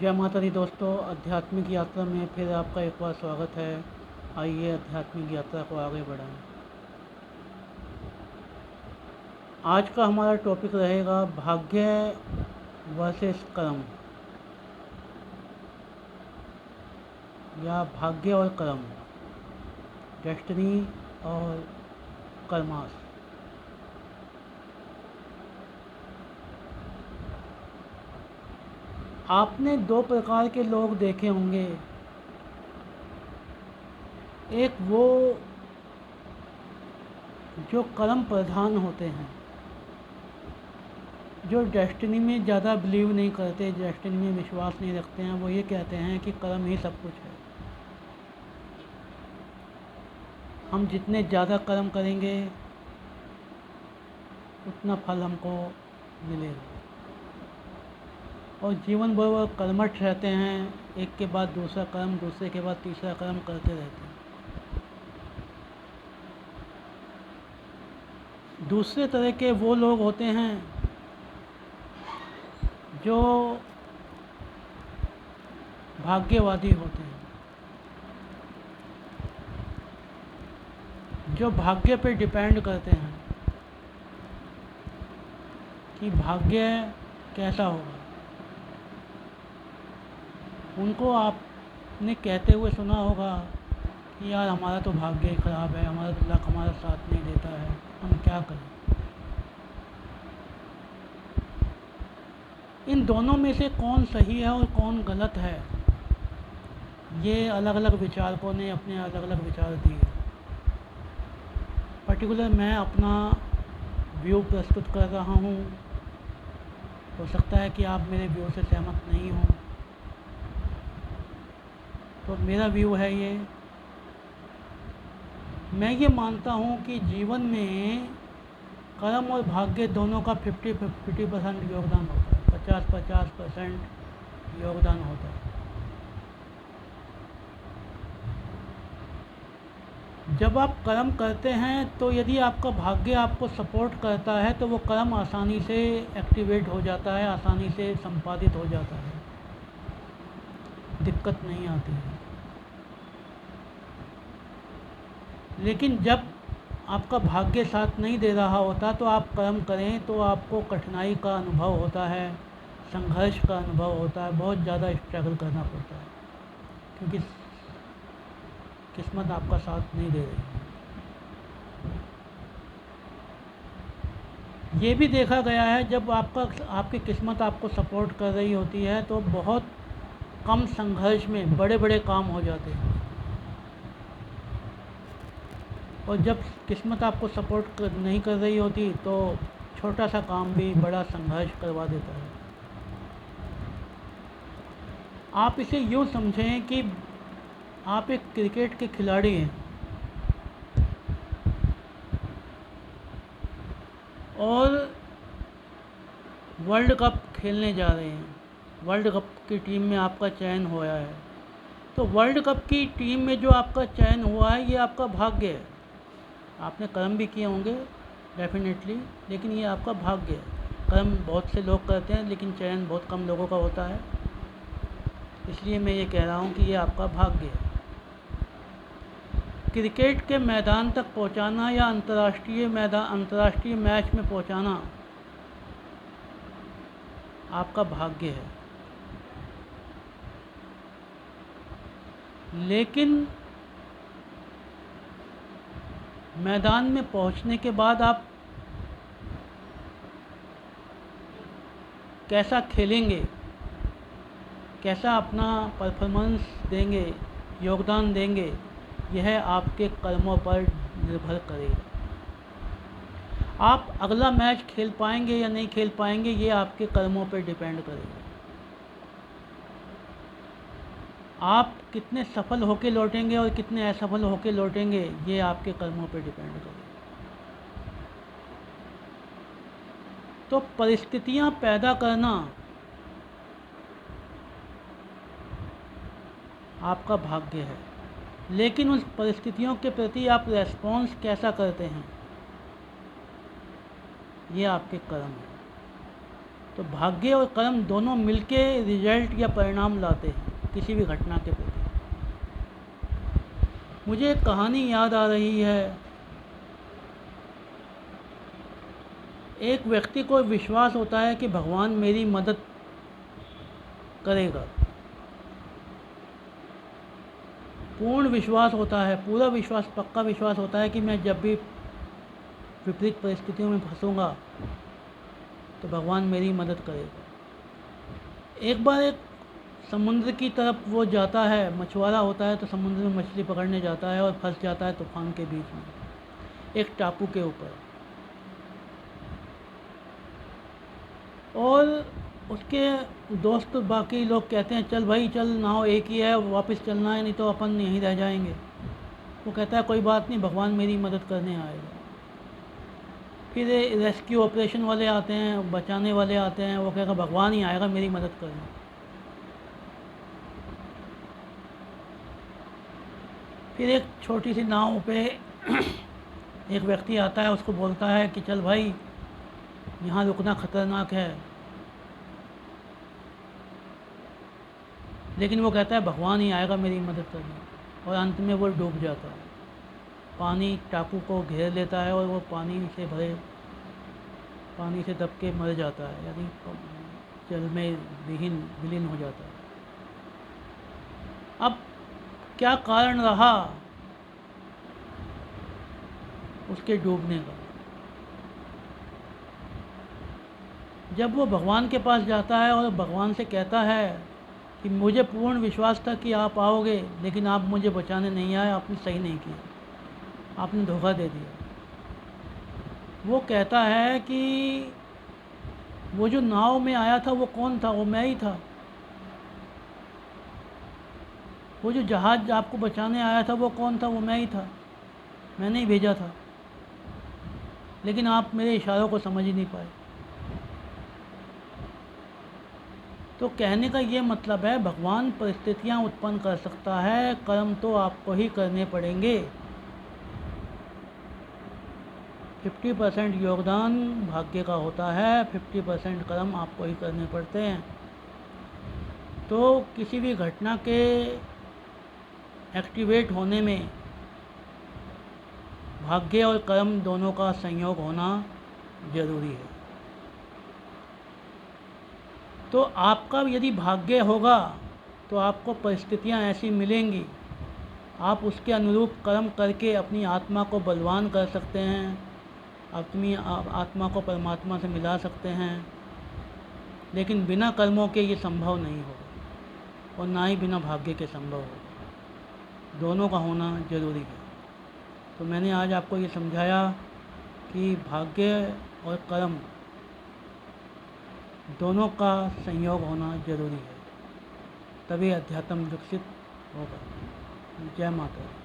जय माता दी दोस्तों, आध्यात्मिक यात्रा में फिर आपका एक बार स्वागत है। आइए आध्यात्मिक यात्रा को आगे बढ़ाएं। आज का हमारा टॉपिक रहेगा भाग्य वर्सेस कर्म, या भाग्य और कर्म, डेस्टिनी और कर्मास। आपने दो प्रकार के लोग देखे होंगे। एक वो जो कर्म प्रधान होते हैं, जो डेस्टिनी में ज़्यादा बिलीव नहीं करते, डेस्टिनी में विश्वास नहीं रखते हैं। वो ये कहते हैं कि कर्म ही सब कुछ है। हम जितने ज़्यादा कर्म करेंगे उतना फल हमको मिलेगा। और जीवन भर वो कर्मठ रहते हैं, एक के बाद दूसरा कर्म, दूसरे के बाद तीसरा कर्म करते रहते हैं। दूसरे तरह के वो लोग होते हैं जो भाग्यवादी होते हैं, जो भाग्य पे डिपेंड करते हैं कि भाग्य कैसा होगा। उनको आपने कहते हुए सुना होगा कि यार हमारा तो भाग्य ही ख़राब है, हमारा तो लक हमारा साथ नहीं देता है, हम क्या करें। इन दोनों में से कौन सही है और कौन गलत है, ये अलग अलग विचारकों ने अपने अलग अलग विचार दिए। पर्टिकुलर मैं अपना व्यू प्रस्तुत कर रहा हूँ। हो सकता है कि आप मेरे व्यू से सहमत नहीं हों। तो मेरा व्यू है ये, मैं ये मानता हूँ कि जीवन में कर्म और भाग्य दोनों का 50-50% योगदान होता है, 50-50% योगदान होता है। जब आप कर्म करते हैं तो यदि आपका भाग्य आपको सपोर्ट करता है तो वो कर्म आसानी से एक्टिवेट हो जाता है, आसानी से संपादित हो जाता है, दिक्कत नहीं आती है। लेकिन जब आपका भाग्य साथ नहीं दे रहा होता तो आप कर्म करें तो आपको कठिनाई का अनुभव होता है, संघर्ष का अनुभव होता है, बहुत ज़्यादा स्ट्रगल करना पड़ता है, क्योंकि किस्मत आपका साथ नहीं दे रही है। ये भी देखा गया है जब आपकी किस्मत आपको सपोर्ट कर रही होती है तो बहुत कम संघर्ष में बड़े बड़े काम हो जाते हैं, और जब किस्मत आपको सपोर्ट नहीं कर रही होती तो छोटा सा काम भी बड़ा संघर्ष करवा देता है। आप इसे यूँ समझें कि आप एक क्रिकेट के खिलाड़ी हैं और वर्ल्ड कप खेलने जा रहे हैं। वर्ल्ड कप की टीम में आपका चयन हुआ है। तो वर्ल्ड कप की टीम में जो आपका चयन हुआ है ये आपका भाग्य है। आपने कर्म भी किए होंगे डेफिनेटली, लेकिन ये आपका भाग्य है। कर्म बहुत से लोग करते हैं लेकिन चयन बहुत कम लोगों का होता है, इसलिए मैं ये कह रहा हूँ कि ये आपका भाग्य है। क्रिकेट के मैदान तक पहुँचाना या अंतर्राष्ट्रीय मैच में पहुँचाना आपका भाग्य है। लेकिन मैदान में पहुंचने के बाद आप कैसा खेलेंगे, कैसा अपना परफॉर्मेंस देंगे, योगदान देंगे, यह आपके कर्मों पर निर्भर करेगा। आप अगला मैच खेल पाएंगे या नहीं खेल पाएंगे ये आपके कर्मों पर डिपेंड करेगा। आप कितने सफल होकर लौटेंगे और कितने असफल होकर लौटेंगे ये आपके कर्मों पर डिपेंड करेगा। तो परिस्थितियां पैदा करना आपका भाग्य है, लेकिन उस परिस्थितियों के प्रति आप रेस्पॉन्स कैसा करते हैं ये आपके कर्म है। तो भाग्य और कर्म दोनों मिलके रिजल्ट या परिणाम लाते हैं किसी भी घटना के प्रति। मुझे एक कहानी याद आ रही है। एक व्यक्ति को विश्वास होता है कि भगवान मेरी मदद करेगा, पूर्ण विश्वास होता है, पूरा विश्वास, पक्का विश्वास होता है कि मैं जब भी विपरीत परिस्थितियों में फंसूंगा तो भगवान मेरी मदद करेगा। एक बार एक समुद्र की तरफ वो जाता है, मछुआरा होता है, तो समुद्र में मछली पकड़ने जाता है और फंस जाता है तूफान के बीच में एक टापू के ऊपर। और उसके दोस्त बाकी लोग कहते हैं चल भाई चल, नाव एक ही है, वापस चलना है नहीं तो अपन यहीं रह जाएंगे। वो कहता है कोई बात नहीं, भगवान मेरी मदद करने आएगा। फिर रेस्क्यू ऑपरेशन वाले आते हैं, बचाने वाले आते हैं, वो कहेगा भगवान ही आएगा मेरी मदद करने। फिर एक छोटी सी नाव पे एक व्यक्ति आता है, उसको बोलता है कि चल भाई यहाँ रुकना ख़तरनाक है, लेकिन वो कहता है भगवान ही आएगा मेरी मदद करने। और अंत में वो डूब जाता है, पानी टापू को घेर लेता है और वो पानी से भरे, पानी से दब के मर जाता है, यानी जल में विलीन हो जाता है। अब क्या कारण रहा उसके डूबने का? जब वो भगवान के पास जाता है और भगवान से कहता है कि मुझे पूर्ण विश्वास था कि आप आओगे, लेकिन आप मुझे बचाने नहीं आए, आपने सही नहीं किया, आपने धोखा दे दिया। वो कहता है कि वो जो नाव में आया था वो कौन था? वो मैं ही था। वो जो जहाज़ आपको बचाने आया था वो कौन था? वो मैं ही था, मैंने ही भेजा था, लेकिन आप मेरे इशारों को समझ ही नहीं पाए। तो कहने का ये मतलब है भगवान परिस्थितियाँ उत्पन्न कर सकता है, कर्म तो आपको ही करने पड़ेंगे। 50% योगदान भाग्य का होता है, 50% कर्म आपको ही करने पड़ते हैं। तो किसी भी घटना के एक्टिवेट होने में भाग्य और कर्म दोनों का संयोग होना ज़रूरी है। तो आपका यदि भाग्य होगा तो आपको परिस्थितियां ऐसी मिलेंगी, आप उसके अनुरूप कर्म करके अपनी आत्मा को बलवान कर सकते हैं, अपनी आत्मा को परमात्मा से मिला सकते हैं। लेकिन बिना कर्मों के ये संभव नहीं होगा और ना ही बिना भाग्य के संभव होगा, दोनों का होना ज़रूरी है। तो मैंने आज आपको ये समझाया कि भाग्य और कर्म दोनों का संयोग होना ज़रूरी है, तभी अध्यात्म विकसित होगा। जय माता दी।